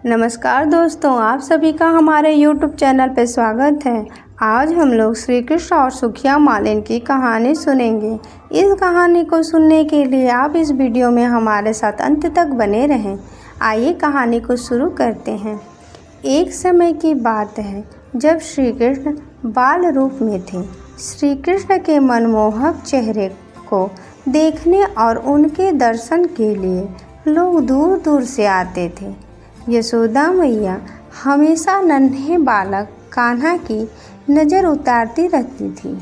नमस्कार दोस्तों, आप सभी का हमारे YouTube चैनल पर स्वागत है। आज हम लोग श्री कृष्ण और सुखिया मालिन की कहानी सुनेंगे। इस कहानी को सुनने के लिए आप इस वीडियो में हमारे साथ अंत तक बने रहें। आइए कहानी को शुरू करते हैं। एक समय की बात है जब श्री कृष्ण बाल रूप में थे। श्री कृष्ण के मनमोहक चेहरे को देखने और उनके दर्शन के लिए लोग दूर दूर से आते थे। यशोदा मैया हमेशा नन्हे बालक कान्हा की नज़र उतारती रहती थी।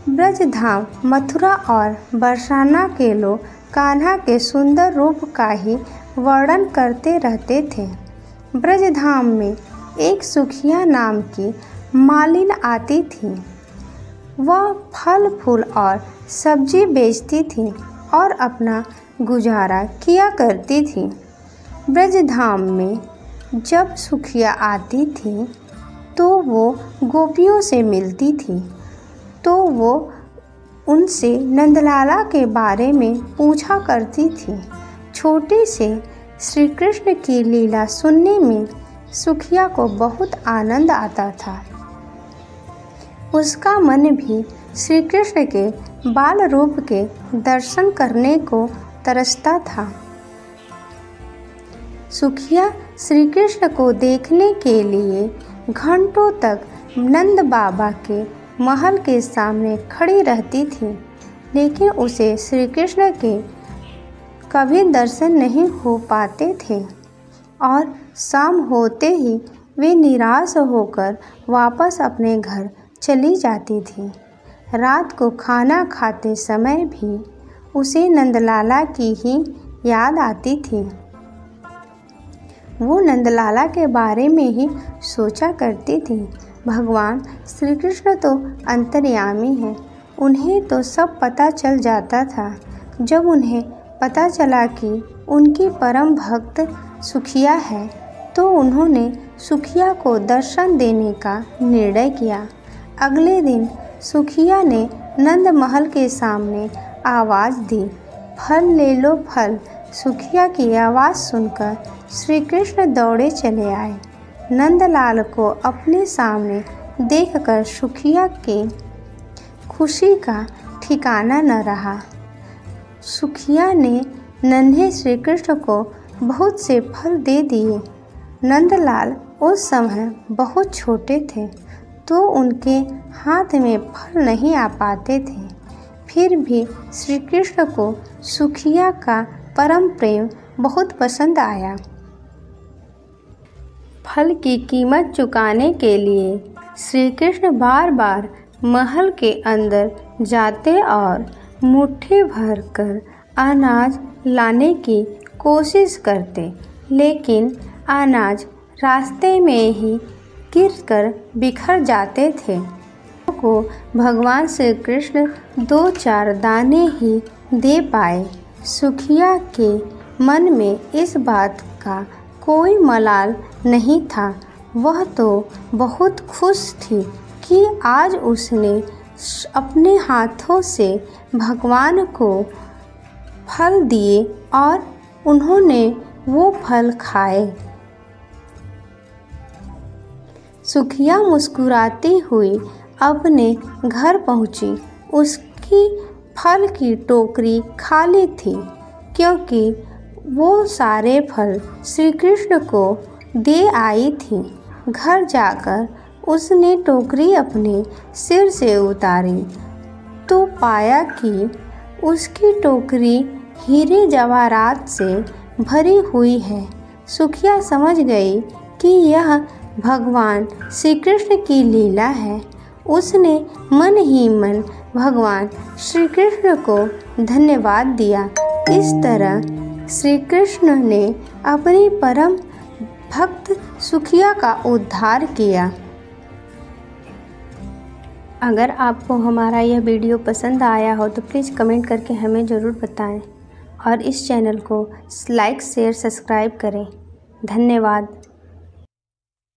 ब्रजधाम, मथुरा और बरसाना के लोग कान्हा के सुंदर रूप का ही वर्णन करते रहते थे। ब्रजधाम में एक सुखिया नाम की मालिन आती थी। वह फल फूल और सब्जी बेचती थी और अपना गुजारा किया करती थी। ब्रजधाम में जब सुखिया आती थी तो वो गोपियों से मिलती थी, तो वो उनसे नंदलाला के बारे में पूछा करती थी। छोटे से श्री कृष्ण की लीला सुनने में सुखिया को बहुत आनंद आता था। उसका मन भी श्री कृष्ण के बाल रूप के दर्शन करने को तरसता था। सुखिया श्री कृष्ण को देखने के लिए घंटों तक नंद बाबा के महल के सामने खड़ी रहती थी, लेकिन उसे श्री कृष्ण के कभी दर्शन नहीं हो पाते थे और शाम होते ही वे निराश होकर वापस अपने घर चली जाती थी। रात को खाना खाते समय भी उसे नंदलाला की ही याद आती थी। वो नंदलाला के बारे में ही सोचा करती थी। भगवान श्री कृष्ण तो अंतर्यामी हैं, उन्हें तो सब पता चल जाता था। जब उन्हें पता चला कि उनकी परम भक्त सुखिया है तो उन्होंने सुखिया को दर्शन देने का निर्णय किया। अगले दिन सुखिया ने नंद महल के सामने आवाज़ दी, फल ले लो फल। सुखिया की आवाज़ सुनकर श्री कृष्ण दौड़े चले आए। नंदलाल को अपने सामने देखकर सुखिया की खुशी का ठिकाना न रहा। सुखिया ने नन्हे श्री कृष्ण को बहुत से फल दे दिए। नंदलाल उस समय बहुत छोटे थे तो उनके हाथ में फल नहीं आ पाते थे। फिर भी श्री कृष्ण को सुखिया का परम प्रेम बहुत पसंद आया। फल की कीमत चुकाने के लिए श्री कृष्ण बार बार महल के अंदर जाते और मुट्ठी भर कर अनाज लाने की कोशिश करते, लेकिन अनाज रास्ते में ही गिरकर बिखर जाते थे। को भगवान श्री कृष्ण 2-4 दाने ही दे पाए। सुखिया के मन में इस बात का कोई मलाल नहीं था। वह तो बहुत खुश थी कि आज उसने अपने हाथों से भगवान को फल दिए और उन्होंने वो फल खाए। सुखिया मुस्कुराती हुई अपने घर पहुंची। उसकी फल की टोकरी खाली थी क्योंकि वो सारे फल श्री कृष्ण को दे आई थी। घर जाकर उसने टोकरी अपने सिर से उतारी तो पाया कि उसकी टोकरी हीरे जवाहरात से भरी हुई है। सुखिया समझ गई कि यह भगवान श्री कृष्ण की लीला है। उसने मन ही मन भगवान श्री कृष्ण को धन्यवाद दिया। इस तरह श्री कृष्ण ने अपनी परम भक्त सुखिया का उद्धार किया। अगर आपको हमारा यह वीडियो पसंद आया हो तो प्लीज़ कमेंट करके हमें ज़रूर बताएं और इस चैनल को लाइक शेयर सब्सक्राइब करें। धन्यवाद।